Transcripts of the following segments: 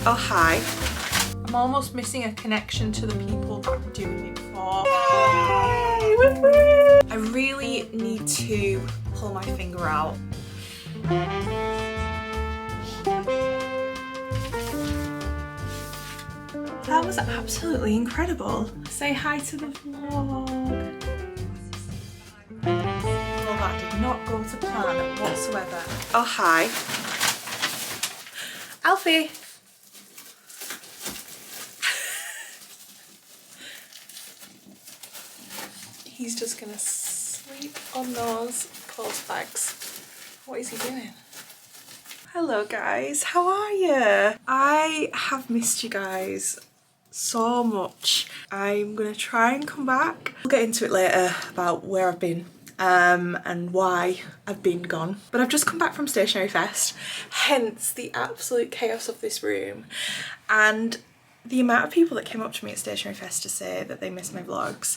Oh, hi. I'm almost missing a connection to the people that I'm doing it for. Yay! Woo-hoo! I really need to pull my finger out. That was absolutely incredible. Say hi to the vlog. Well, that did not go to plan whatsoever. Oh, hi. Alfie. He's just gonna sleep on those clothes bags. What is he doing? Hello guys, how are you? I have missed you guys so much. I'm gonna try and come back. We'll get into it later about where I've been and why I've been gone. But I've just come back from Stationery Fest, hence the absolute chaos of this room. And the amount of people that came up to me at Stationery Fest to say that they miss my vlogs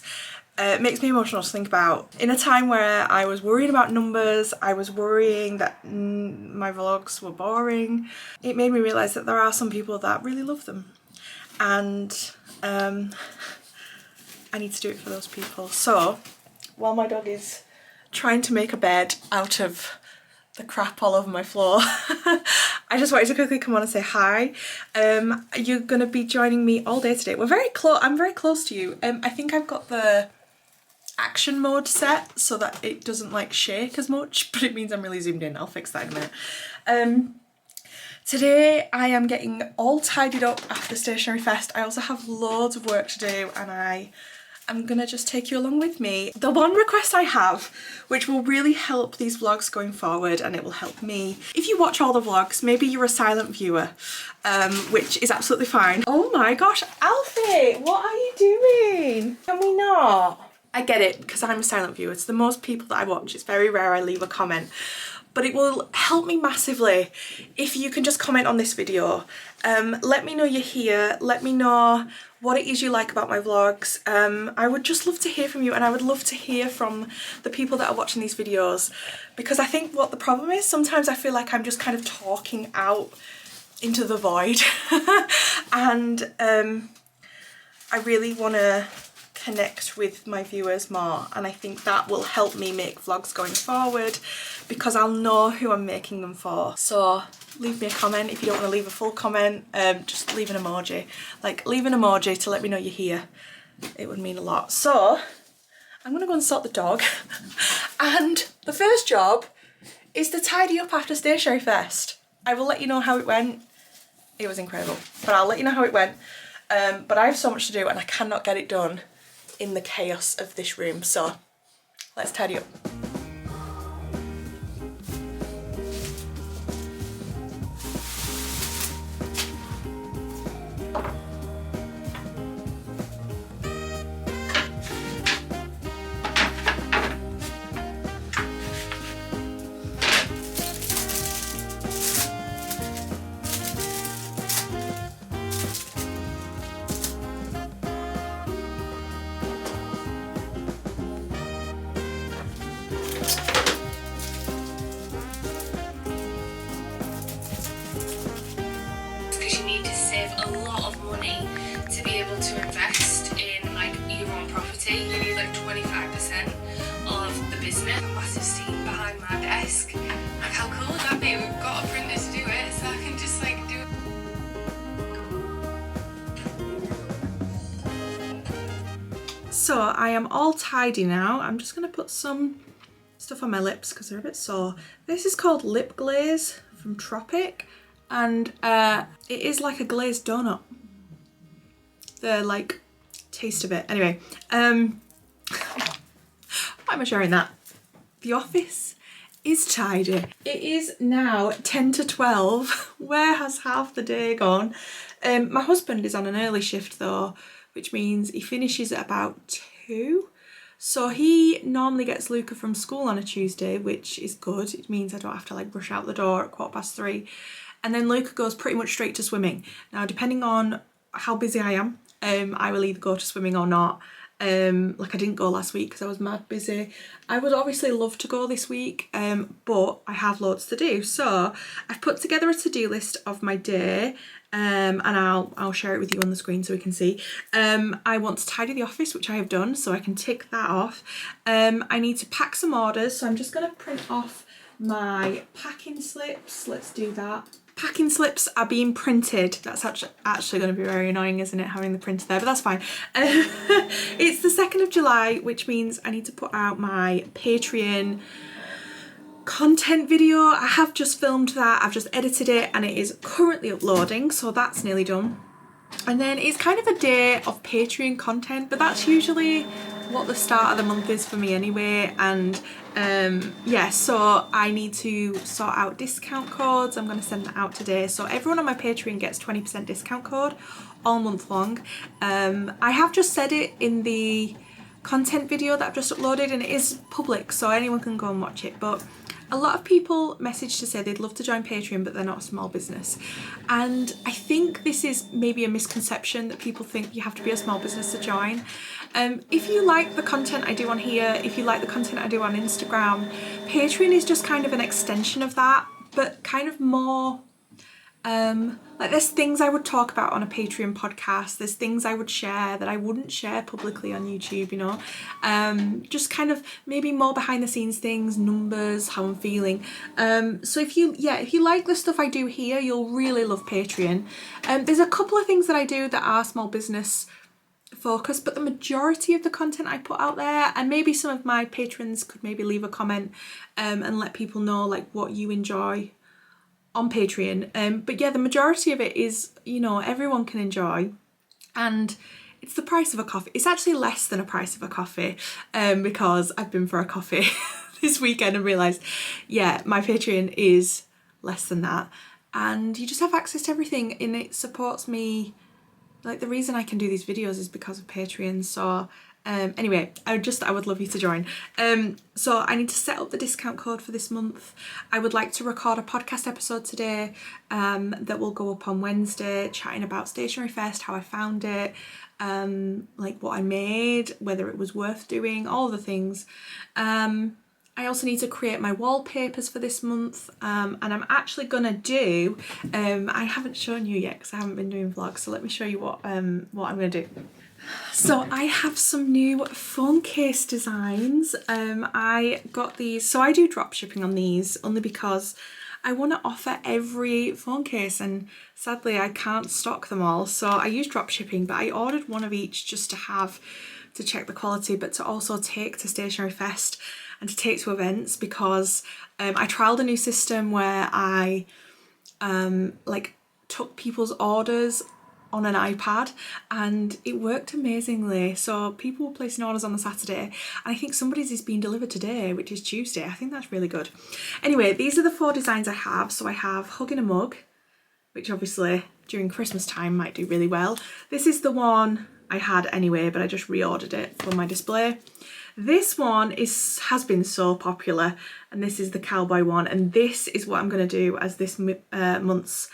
makes me emotional to think about. In a time where I was worrying about numbers, I was worrying that my vlogs were boring, it made me realise that there are some people that really love them. And I need to do it for those people. So while my dog is trying to make a bed out of the crap all over my floor, I just wanted to quickly come on and say hi. You're gonna be joining me all day today. We're very close. I'm very close to you. I think I've got the action mode set so that it doesn't like shake as much, but it means I'm really zoomed in. I'll fix that in a minute. Today I am getting all tidied up after Stationery Fest. I also have loads of work to do and I'm gonna just take you along with me. The one request I have, which will really help these vlogs going forward, and it will help me. If you watch all the vlogs, maybe you're a silent viewer, which is absolutely fine. Oh my gosh, Alfie, what are you doing? Can we not? I get it, because I'm a silent viewer. It's the most people that I watch. It's very rare I leave a comment. But it will help me massively if you can just comment on this video. Let me know you're here. Let me know what it is you like about my vlogs. I would just love to hear from you, and I would love to hear from the people that are watching these videos, because I think what the problem is, sometimes I feel like I'm just kind of talking out into the void. And I really want to connect with my viewers more, and I think that will help me make vlogs going forward because I'll know who I'm making them for. So leave me a comment. If you don't want to leave a full comment, just leave an emoji. Like, leave an emoji to let me know you're here. It would mean a lot. So I'm gonna go and sort the dog. And the first job is to tidy up after Stationery Fest. I will let you know how it went. It was incredible, but I'll let you know how it went. But I have so much to do and I cannot get it done in the chaos of this room, so let's tidy up. So I am all tidy now. I'm just gonna put some stuff on my lips because they're a bit sore. This is called lip glaze from Tropic, and it is like a glazed donut. The like taste of it. Anyway, why am I sharing that? The office is tidy. It is now 10 to 12. Where has half the day gone? My husband is on an early shift though, which means he finishes at about 2. So he normally gets Luca from school on a Tuesday, which is good. It means I don't have to like rush out the door at 3:15. And then Luca goes pretty much straight to swimming. Now, depending on how busy I am, I will either go to swimming or not. Like I didn't go last week because I was mad busy. I would obviously love to go this week, but I have loads to do. So I've put together a to-do list of my day, and I'll share it with you on the screen so we can see. I want to tidy the office, which I have done, so I can tick that off. I need to pack some orders, so I'm just going to print off my packing slips. Let's do that. Packing slips are being printed. That's actually going to be very annoying, isn't it, having the printer there, but that's fine. It's the 2nd of July, which means I need to put out my Patreon content video. I have just filmed that, I've just edited it, and it is currently uploading, so that's nearly done. And then it's kind of a day of Patreon content, but that's usually what the start of the month is for me anyway. And yeah, so I need to sort out discount codes. I'm going to send that out today, so everyone on my Patreon gets 20% discount code all month long. I have just said it in the content video that I've just uploaded, and it is public, so anyone can go and watch it. But a lot of people message to say they'd love to join Patreon, but they're not a small business. And I think this is maybe a misconception, that people think you have to be a small business to join. If you like the content I do on here, if you like the content I do on Instagram, Patreon is just kind of an extension of that, but kind of more like, there's things I would talk about on a Patreon podcast, there's things I would share that I wouldn't share publicly on YouTube, you know, just kind of maybe more behind the scenes things, numbers, how I'm feeling. So if you like the stuff I do here, you'll really love Patreon. There's a couple of things that I do that are small business focused, but the majority of the content I put out there, and maybe some of my patrons could maybe leave a comment and let people know like what you enjoy on Patreon. But yeah, the majority of it is, you know, everyone can enjoy, and it's the price of a coffee. It's actually less than a price of a coffee, because I've been for a coffee this weekend and realised, yeah, my Patreon is less than that, and you just have access to everything, and it supports me. Like, the reason I can do these videos is because of Patreon. So anyway, I would love you to join. So I need to set up the discount code for this month. I would like to record a podcast episode today that will go up on Wednesday, chatting about Stationery Fest, how I found it, like what I made, whether it was worth doing, all the things. I also need to create my wallpapers for this month, and I'm actually gonna do, I haven't shown you yet because I haven't been doing vlogs, so let me show you what I'm gonna do. So I have some new phone case designs. I got these, so I do drop shipping on these only because I want to offer every phone case, and sadly I can't stock them all, so I use drop shipping, but I ordered one of each just to check the quality, but to also take to Stationery Fest and to take to events, because I trialled a new system where I like took people's orders on an iPad, and it worked amazingly. So people were placing orders on the Saturday, and I think somebody's is being delivered today, which is Tuesday. I think that's really good. Anyway, these are the 4 designs I have. So I have Hugging a Mug, which obviously during Christmas time might do really well. This is the one I had anyway, but I just reordered it for my display. This one has been so popular, and this is the cowboy one, and this is what I'm going to do as this month's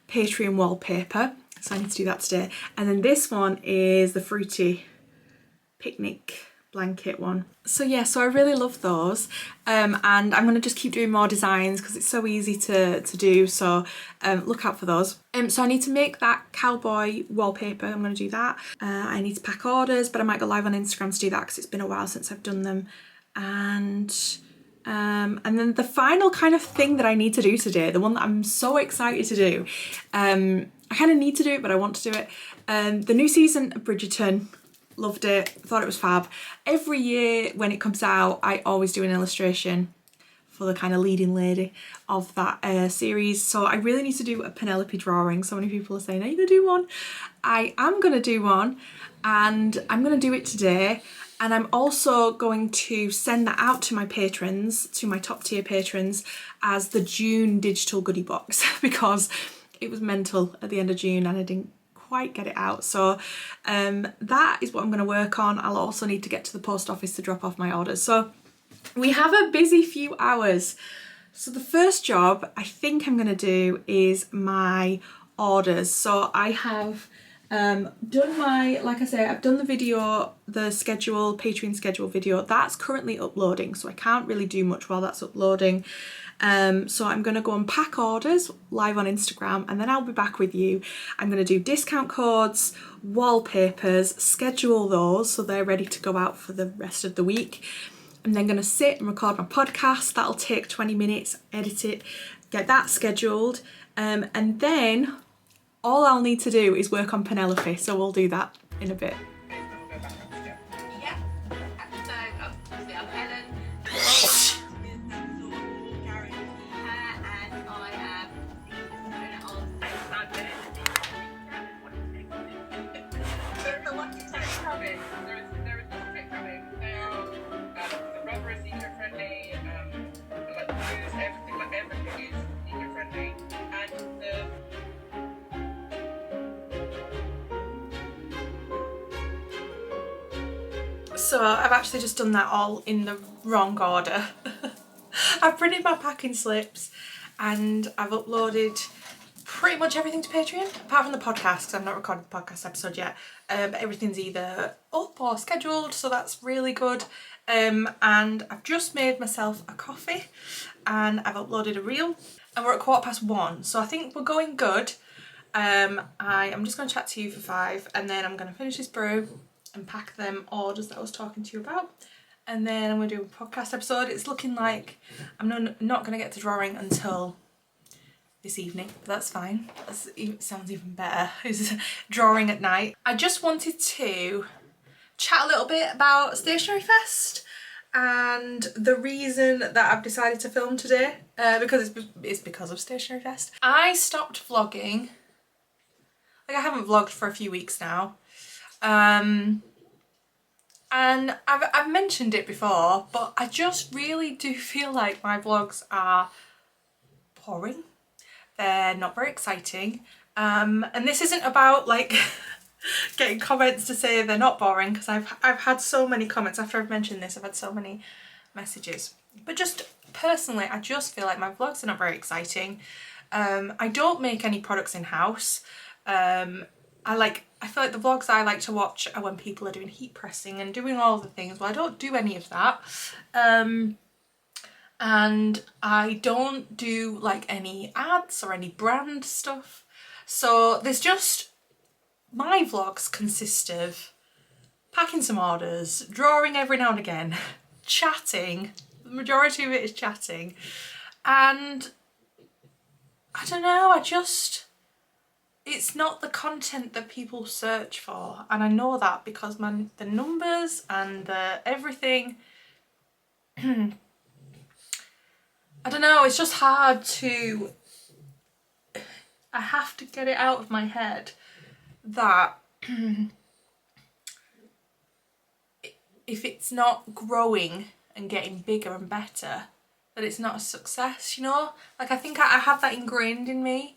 Patreon wallpaper. So I need to do that today. And then this one is the fruity picnic blanket one. So yeah, so I really love those, and I'm going to just keep doing more designs because it's so easy to do, so look out for those. So I need to make that cowboy wallpaper. I'm going to do that. I need to pack orders, but I might go live on Instagram to do that because it's been a while since I've done them. And then the final kind of thing that I need to do today, the one that I'm so excited to do, I kind of need to do it, but I want to do it. The new season of Bridgerton. Loved it, thought it was fab. Every year when it comes out, I always do an illustration for the kind of leading lady of that series. So I really need to do a Penelope drawing. So many people are saying, are you gonna do one? I am gonna do one, and I'm gonna do it today. And I'm also going to send that out to my patrons, to my top tier patrons, as the June digital goodie box, because it was mental at the end of June and I didn't quite get it out. So that is what I'm going to work on. I'll also need to get to the post office to drop off my orders. So we have a busy few hours. So the first job I think I'm going to do is my orders. So I have Done my, like I say, I've done the video, the schedule, Patreon schedule video. That's currently uploading, so I can't really do much while that's uploading. So I'm going to go and pack orders live on Instagram, and then I'll be back with you. I'm going to do discount codes, wallpapers, schedule those so they're ready to go out for the rest of the week. I'm then going to sit and record my podcast. That'll take 20 minutes, edit it, get that scheduled, and then all I'll need to do is work on Penelope, so we'll do that in a bit. Yeah. So, obviously I'm Helen. And I am the owner of There's a lucky tech coming. There is lucky tech coming. They are, the rubber is eco-friendly, like the blues, everything is eco-friendly. And the So I've actually just done that all in the wrong order. I've printed my packing slips and I've uploaded pretty much everything to Patreon, apart from the podcast, because I've not recorded the podcast episode yet. But everything's either up or scheduled, so that's really good. And I've just made myself a coffee and I've uploaded a reel, and we're at 1:15, so I think we're going good. I'm just going to chat to you for 5, and then I'm going to finish this brew and pack them orders that I was talking to you about, and then I'm going to do a podcast episode. It's looking like I'm not going to get to drawing until this evening, but that's fine. It sounds even better. It's drawing at night. I just wanted to chat a little bit about Stationery Fest and the reason that I've decided to film today, because it's because of Stationery Fest. I stopped vlogging, like I haven't vlogged for a few weeks now. And I've mentioned it before, but I just really do feel like my vlogs are boring. They're not very exciting. And this isn't about like getting comments to say they're not boring, because I've had so many comments after I've mentioned this. I've had so many messages. But just personally, I just feel like my vlogs are not very exciting. I don't make any products in-house. I feel like the vlogs I like to watch are when people are doing heat pressing and doing all the things. Well, I don't do any of that. And I don't do like any ads or any brand stuff. So there's just, my vlogs consist of packing some orders, drawing every now and again, chatting. The majority of it is chatting. And I don't know, it's not the content that people search for, and I know that because the numbers and everything, I don't know, it's just hard to, I have to get it out of my head that if it's not growing and getting bigger and better, that it's not a success, you know? Like, I think I have that ingrained in me,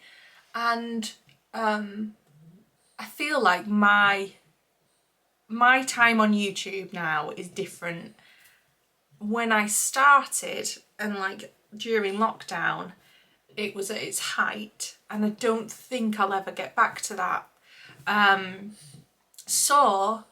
and I feel like my time on YouTube now is different. When I started, and like during lockdown, it was at its height, and I don't think I'll ever get back to that. So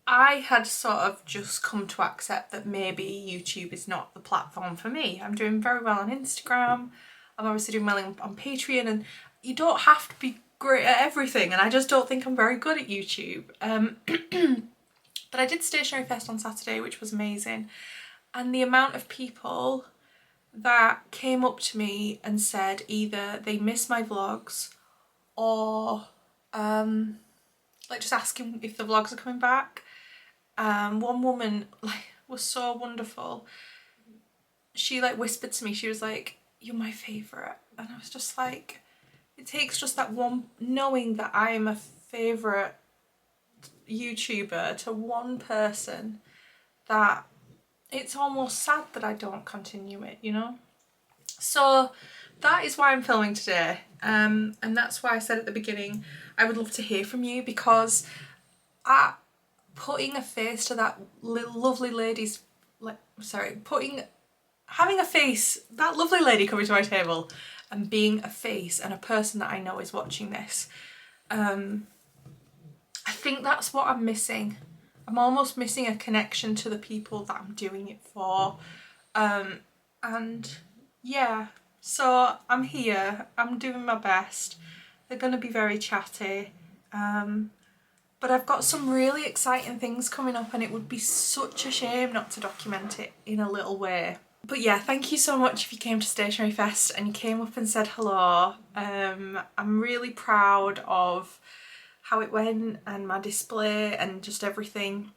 I had sort of just come to accept that maybe YouTube is not the platform for me. I'm doing very well on Instagram. I'm obviously doing well on Patreon, and you don't have to be great at everything, and I just don't think I'm very good at YouTube. But I did Stationery Fest on Saturday, which was amazing, and the amount of people that came up to me and said either they miss my vlogs or like just asking if the vlogs are coming back. One woman like was so wonderful. She like whispered to me, she was like, "You're my favourite," and I was just like, it takes just that one, knowing that I am a favourite YouTuber to one person, that it's almost sad that I don't continue it, you know? So that is why I'm filming today, and that's why I said at the beginning I would love to hear from you, because putting a face to that lovely lady's, having a face, that lovely lady coming to my table and being a face and a person that I know is watching this, I think that's what I'm missing. I'm almost missing a connection to the people that I'm doing it for. And yeah, so I'm here, I'm doing my best. They're going to be very chatty. But I've got some really exciting things coming up and it would be such a shame not to document it in a little way. But yeah, thank you so much if you came to Stationery Fest and you came up and said hello. I'm really proud of how it went and my display and just everything.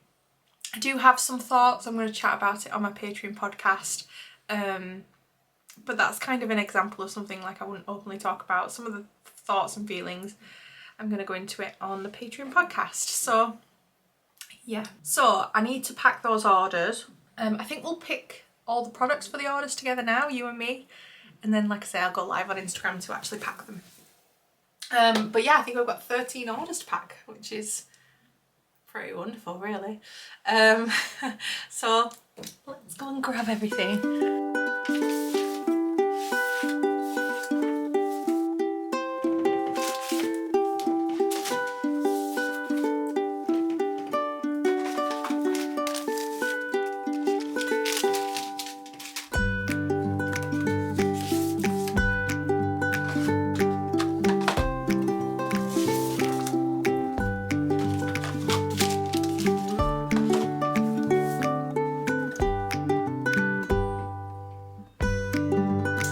I do have some thoughts. I'm going to chat about it on my Patreon podcast. But that's kind of an example of something like I wouldn't openly talk about. Some of the thoughts and feelings, I'm going to go into it on the Patreon podcast. So yeah, so I need to pack those orders. I think we'll pick all the products for the orders together now, you and me. And then, like I say, I'll go live on Instagram to actually pack them. But yeah, I think I've got 13 orders to pack, which is pretty wonderful, really. So let's go and grab everything.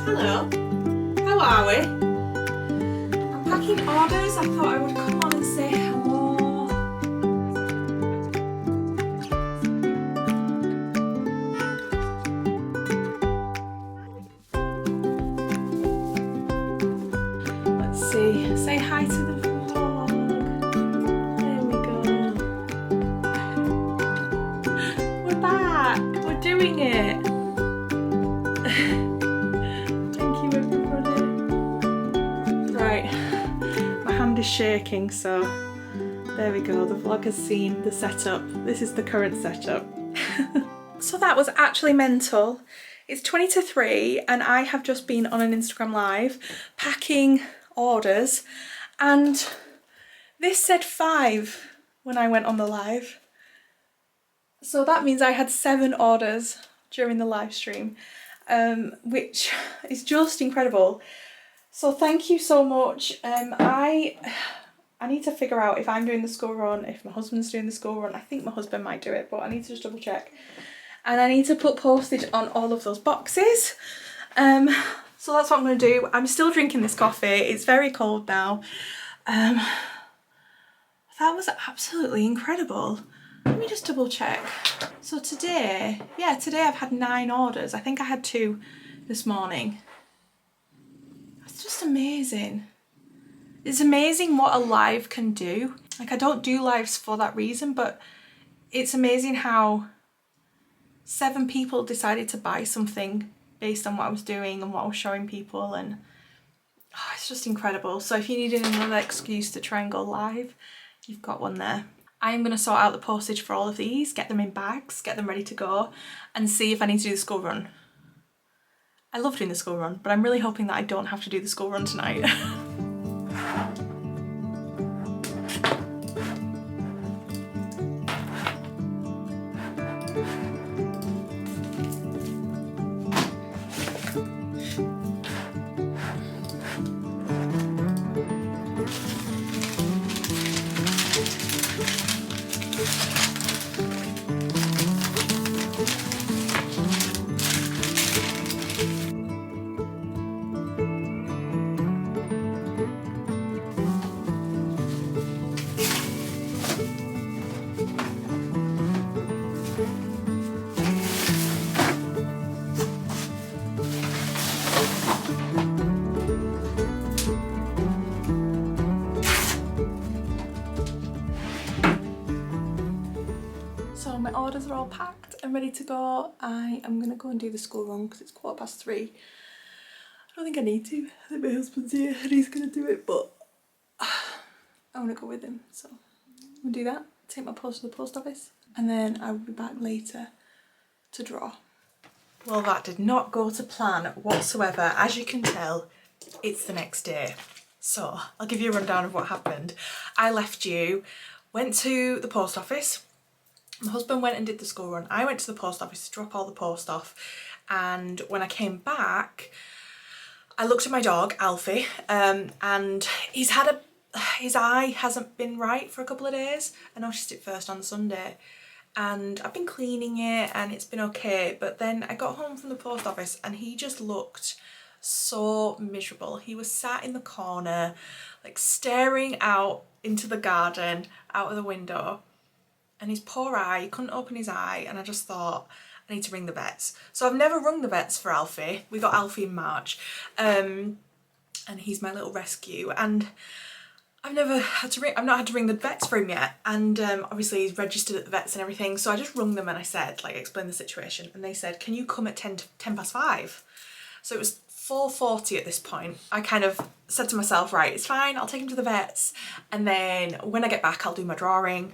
Hello, how are we? I'm packing orders. I thought I would come on and say hello. Let's see, say hi to the vlog. There we go. We're back, we're doing it. Is shaking, so there we go. The vlog has seen the setup. This is the current setup. So that was actually mental. It's 20 to 3 and I have just been on an Instagram live packing orders and this said 5 when I went on the live. So that means I had 7 orders during the live stream, which is just incredible. So thank you so much. I need to figure out if I'm doing the school run, if my husband's doing the school run. I think my husband might do it, but I need to just double check. And I need to put postage on all of those boxes. So that's what I'm going to do. I'm still drinking this coffee. It's very cold now. That was absolutely incredible. Let me just double check. So today, yeah, today I've had 9 orders. I think I had 2 this morning. It's just amazing. It's amazing what a live can do. Like, I don't do lives for that reason, but it's amazing how 7 people decided to buy something based on what I was doing and what I was showing people, and oh, it's just incredible. So if you needed another excuse to try and go live, you've got one there. I am going to sort out the postage for all of these, get them in bags, get them ready to go, and see if I need to do the school run. I love doing the school run, but I'm really hoping that I don't have to do the school run tonight. My orders are all packed and ready to go. I am going to go and do the school run because it's 3:15. I don't think I need to. I think my husband's here and he's going to do it, but I want to go with him. So I'm going to do that, take my post to the post office, and then I will be back later to draw. Well, that did not go to plan whatsoever. As you can tell, it's the next day. So I'll give you a rundown of what happened. I left you, went to the post office. My husband went and did the school run. I went to the post office to drop all the post off. And when I came back, I looked at my dog, Alfie, and his eye hasn't been right for a couple of days. I noticed it first on Sunday. And I've been cleaning it and it's been okay. But then I got home from the post office and he just looked so miserable. He was sat in the corner, like staring out into the garden, out of the window, and his poor eye, he couldn't open his eye, and I just thought, I need to ring the vets. So I've never rung the vets for Alfie. We got Alfie in March, and he's my little rescue, and I've not had to ring the vets for him yet, and obviously he's registered at the vets and everything, so I just rung them and I said, like, explain the situation, and they said, can you come at 10 past 5? So it was 4:40 at this point. I kind of said to myself, right, it's fine, I'll take him to the vets, and then when I get back I'll do my drawing.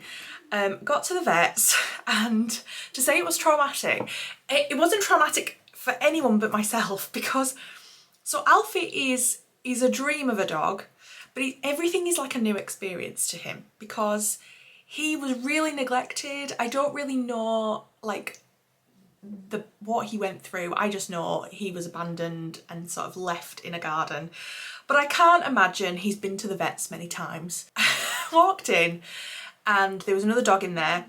Got to the vets, and to say it was traumatic, it wasn't traumatic for anyone but myself, because so Alfie is a dream of a dog, but everything is like a new experience to him because he was really neglected. I don't really know like what he went through. I just know he was abandoned and sort of left in a garden. But I can't imagine he's been to the vets many times. Walked in and there was another dog in there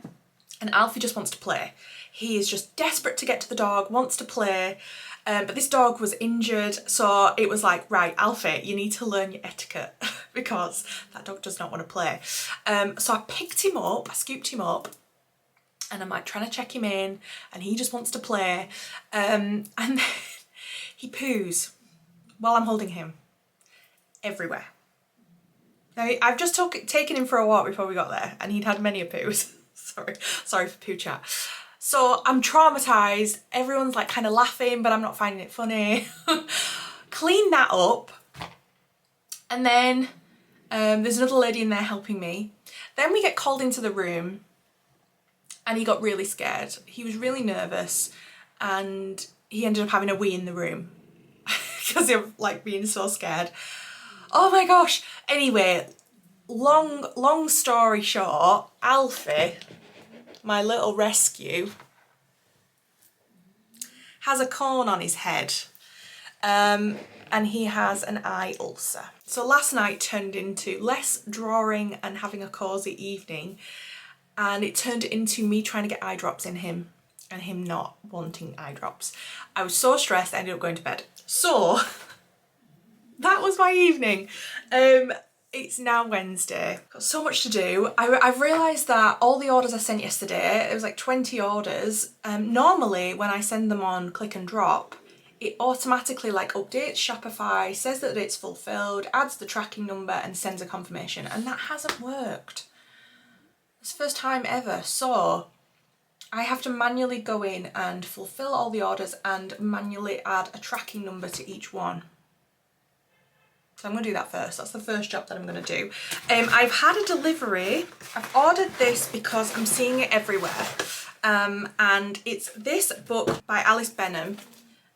and Alfie just wants to play. He is just desperate to get to the dog, wants to play. But this dog was injured, so it was like, right, Alfie, you need to learn your etiquette because that dog does not want to play. So I picked him up, I scooped him up, and I'm like trying to check him in, and he just wants to play. And then he poos while I'm holding him everywhere. Now, I've just taken him for a walk before we got there, and he'd had many a poos. Sorry for poo chat. So I'm traumatised, everyone's like kind of laughing, but I'm not finding it funny. Clean that up. And then there's another lady in there helping me. Then we get called into the room and he got really scared. He was really nervous and he ended up having a wee in the room because of like being so scared. Oh my gosh. Anyway, long story short, Alfie, my little rescue, has a cone on his head and he has an eye ulcer. So last night turned into less drawing and having a cosy evening, and it turned into me trying to get eye drops in him and him not wanting eye drops. I was so stressed I ended up going to bed. So that was my evening. It's now Wednesday. Got so much to do. I've realised that all the orders I sent yesterday, it was like 20 orders. Normally when I send them on click and drop, it automatically like updates Shopify, says that it's fulfilled, adds the tracking number and sends a confirmation, and that hasn't worked. It's the first time ever. So I have to manually go in and fulfill all the orders and manually add a tracking number to each one. So I'm going to do that first. That's the first job that I'm going to do. I've had a delivery. I've ordered this because I'm seeing it everywhere. And it's this book by Alice Benham.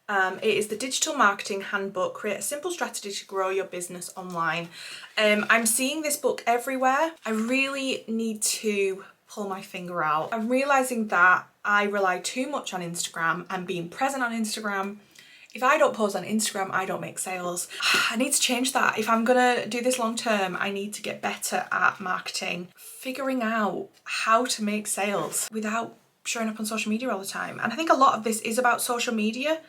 It is the Digital Marketing Handbook, Create a Simple Strategy to Grow Your Business Online. I'm seeing this book everywhere. I really need to pull my finger out. I'm realising that I rely too much on Instagram and being present on Instagram. If I don't post on Instagram, I don't make sales. I need to change that. If I'm gonna do this long term, I need to get better at marketing, figuring out how to make sales without showing up on social media all the time. And I think a lot of this is about social media,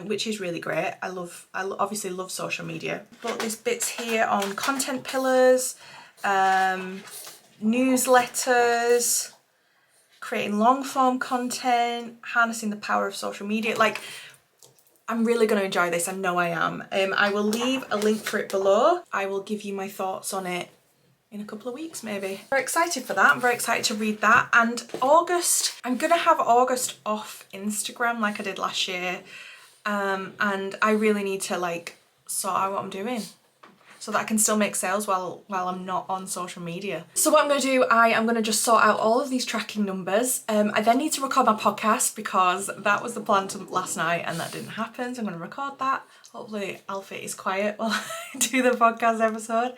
which is really great. I obviously love social media. But there's bits here on content pillars, newsletters, creating long form content, harnessing the power of social media. Like, I'm really going to enjoy this, I know I am. I will leave a link for it below. I will give you my thoughts on it in a couple of weeks maybe. Very excited for that, I'm very excited to read that. And August, I'm going to have August off Instagram like I did last year. And I really need to like sort out what I'm doing. so that I can still make sales while I'm not on social media. So what I'm going to do, I am going to just sort out all of these tracking numbers. I then need to record my podcast because that was the plan to last night and that didn't happen, so I'm going to record that. Hopefully Alfie is quiet while I do the podcast episode.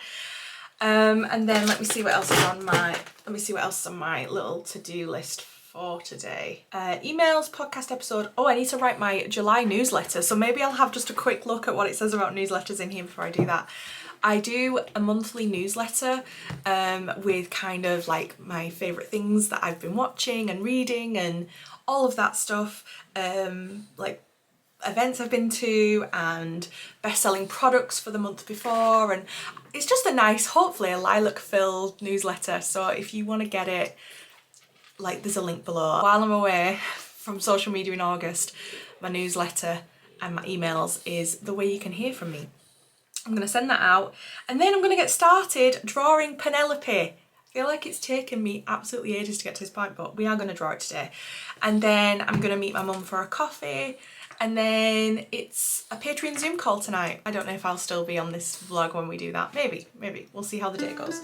And then let me see what else is on my little to-do list for today. Emails, podcast episode. Oh, I need to write my July newsletter, so maybe I'll have just a quick look at what it says about newsletters in here before I do that. I do a monthly newsletter with kind of like my favourite things that I've been watching and reading and all of that stuff, like events I've been to and best-selling products for the month before, and it's just a nice, hopefully a lilac-filled newsletter. So if you want to get it, like, there's a link below. While I'm away from social media in August, my newsletter and my emails is the way you can hear from me. I'm going to send that out, and then I'm going to get started drawing Penelope. I feel like it's taken me absolutely ages to get to this point, but we are going to draw it today. And then I'm going to meet my mum for a coffee, and then it's a Patreon Zoom call tonight. I don't know if I'll still be on this vlog when we do that. Maybe. We'll see how the day goes.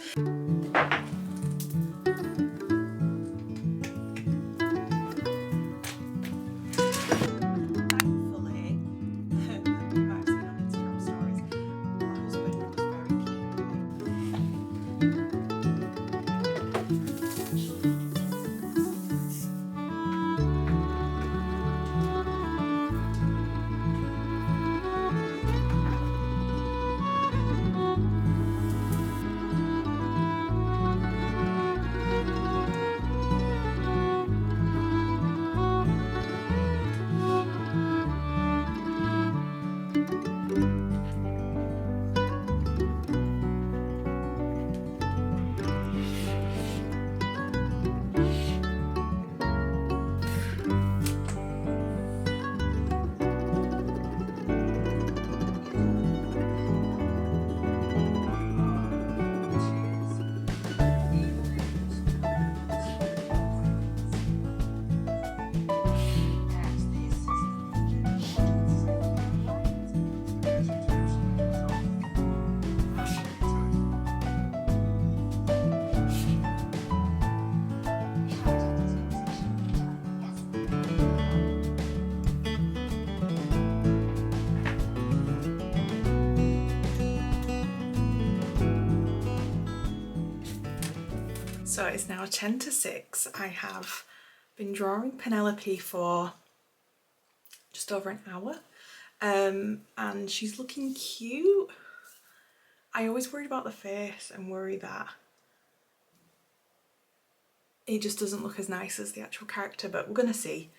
So it's now 10 to 6. I have been drawing Penelope for just over an hour, and she's looking cute. I always worry about the face and worry that it just doesn't look as nice as the actual character, but we're gonna see.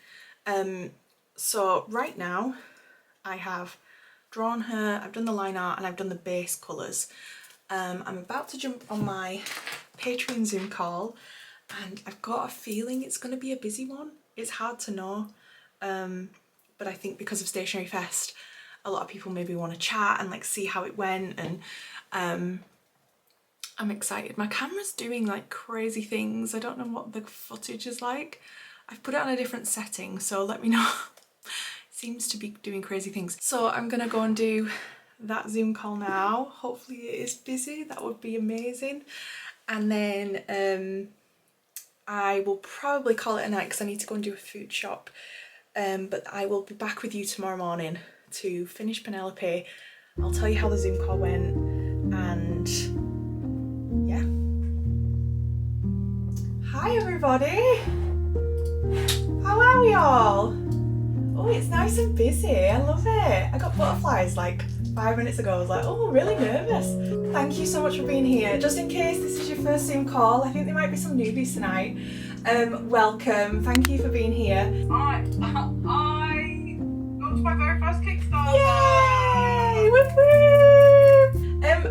So right now I have drawn her, I've done the line art and I've done the base colours. I'm about to jump on my Patreon Zoom call, and I've got a feeling it's going to be a busy one. It's hard to know, but I think because of Stationery Fest, a lot of people maybe want to chat and like see how it went, and I'm excited. My camera's doing like crazy things. I don't know what the footage is like. I've put it on a different setting, so let me know. It seems to be doing crazy things. So I'm gonna go and do that Zoom call now. Hopefully it is busy. That would be amazing. And then I will probably call it a night because I need to go and do a food shop. But I will be back with you tomorrow morning to finish Penelope. I'll tell you how the Zoom call went, and yeah. Hi everybody! How are we all? Oh, it's nice and busy. I love it. I got butterflies like 5 minutes ago. I was like, oh, really nervous. Thank you so much for being here. Just in case this is your first Zoom call, I think there might be some newbies tonight. Welcome. Thank you for being here. I launched my very first Kickstarter. Yay! Woo-woo!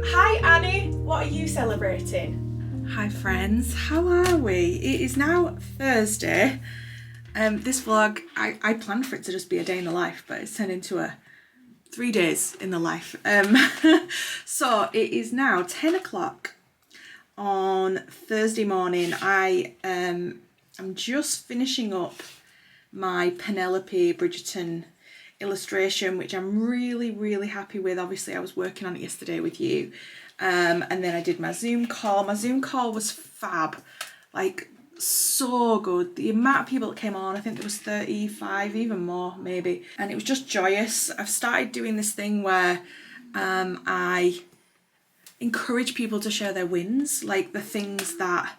Hi Annie, what are you celebrating? Hi friends, how are we? It is now Thursday. This vlog, I planned for it to just be a day in the life, but it's turned into a 3 days in the life. So it is now 10 o'clock on Thursday morning. I'm just finishing up my Penelope Bridgerton illustration, which I'm really, really happy with. Obviously I was working on it yesterday with you. And then I did my Zoom call. My Zoom call was fab, like so good. The amount of people that came on, I think there was 35, even more maybe, and it was just joyous. I've started doing this thing where I encourage people to share their wins, like the things that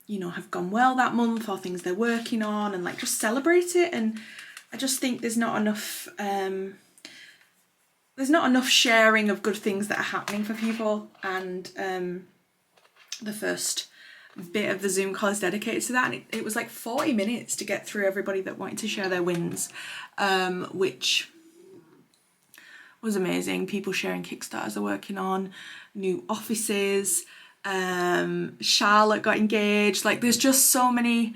you know, have gone well that month, or things they're working on, and like just celebrate it. And I just think there's not enough sharing of good things that are happening for people, and the first bit of the Zoom call is dedicated to that, and it was like 40 minutes to get through everybody that wanted to share their wins, which was amazing. People sharing Kickstarters they're working on, new offices, Charlotte got engaged. Like there's just so many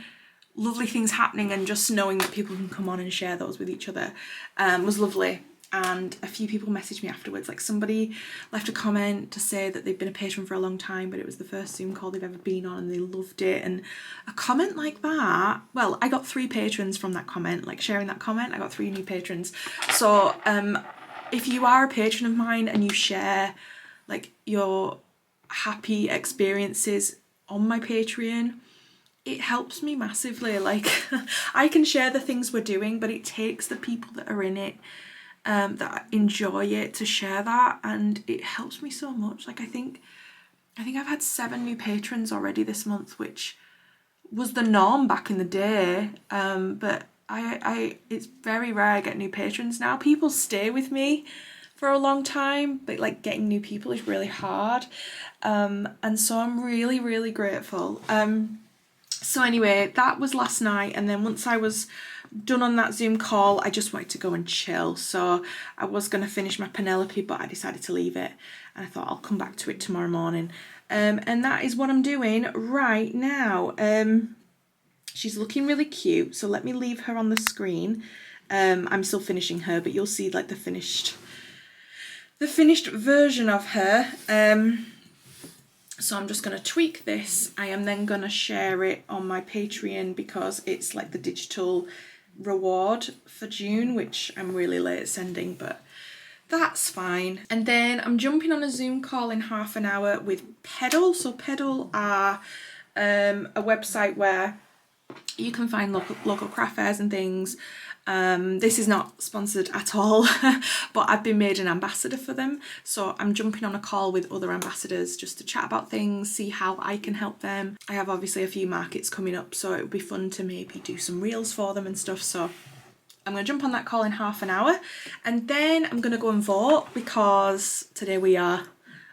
lovely things happening, and just knowing that people can come on and share those with each other was lovely. And a few people messaged me afterwards, like somebody left a comment to say that they've been a patron for a long time, but it was the first Zoom call they've ever been on and they loved it. And a comment like that, well, I got 3 patrons from that comment, like sharing that comment, I got 3 new patrons. So if you are a patron of mine and you share like your happy experiences on my Patreon, it helps me massively. Like I can share the things we're doing, but it takes the people that are in it, that enjoy it, to share that, and it helps me so much. Like I think I've had 7 new patrons already this month, which was the norm back in the day, but I it's very rare I get new patrons now. People stay with me for a long time, but like getting new people is really hard, and so I'm really, really grateful. So anyway, that was last night, and then once I was done on that Zoom call, I just wanted to go and chill. So I was going to finish my Penelope, but I decided to leave it, and I thought I'll come back to it tomorrow morning. And that is what I'm doing right now. She's looking really cute, so let me leave her on the screen. I'm still finishing her, but you'll see like the finished version of her. So I'm just going to tweak this. I am then going to share it on my Patreon, because it's like the digital reward for June, which I'm really late at sending, but that's fine. And then I'm jumping on a Zoom call in half an hour with Pedal. So Pedal are a website where you can find local craft fairs and things. This is not sponsored at all, but I've been made an ambassador for them. So I'm jumping on a call with other ambassadors just to chat about things, see how I can help them. I have obviously a few markets coming up, so it would be fun to maybe do some reels for them and stuff. So I'm going to jump on that call in half an hour, and then I'm going to go and vote, because today we are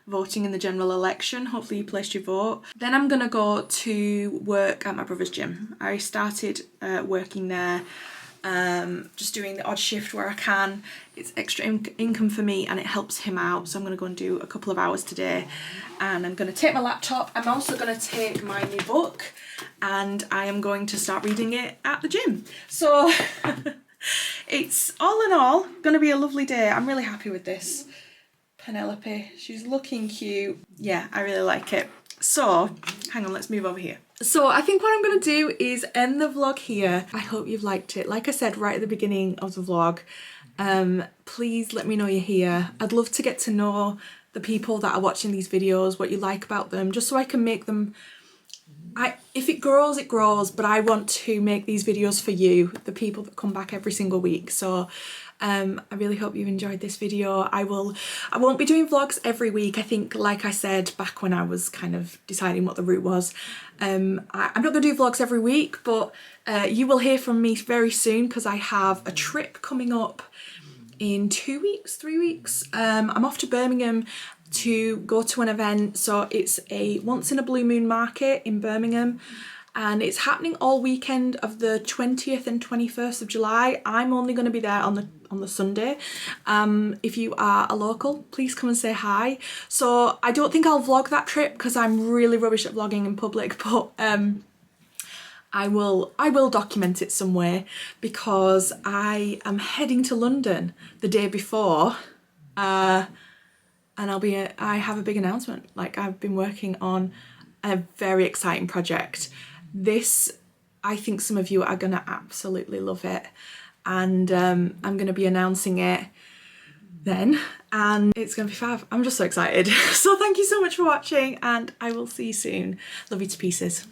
voting in the general election. Hopefully you placed your vote. Then I'm going to go to work at my brother's gym. I started working there. Just doing the odd shift where I can. It's extra income for me, and it helps him out, so I'm going to go and do a couple of hours today, and I'm going to take my laptop. I'm also going to take my new book, and I am going to start reading it at the gym. So it's all in all going to be a lovely day. I'm really happy with this Penelope. She's looking cute. Yeah, I really like it. So hang on, let's move over here. So I think what I'm going to do is end the vlog here. I hope you've liked it. Like I said right at the beginning of the vlog, please let me know you're here. I'd love to get to know the people that are watching these videos, what you like about them, just so I can make them. If it grows, it grows, but I want to make these videos for you, the people that come back every single week. So I really hope you've enjoyed this video. I won't be doing vlogs every week. I think, like I said back when I was kind of deciding what the route was, I'm not going to do vlogs every week, but you will hear from me very soon, because I have a trip coming up in 2 weeks, 3 weeks. I'm off to Birmingham to go to an event. So it's a once in a blue moon market in Birmingham, and it's happening all weekend of the 20th and 21st of July. I'm only going to be there on the Sunday. If you are a local, please come and say hi. So I don't think I'll vlog that trip, because I'm really rubbish at vlogging in public, but I will document it some way, because I am heading to London the day before, and I have a big announcement. Like, I've been working on a very exciting project. This, I think some of you are gonna absolutely love it. and I'm going to be announcing it then, and it's going to be fab. I'm just so excited. So thank you so much for watching, and I will see you soon. Love you to pieces.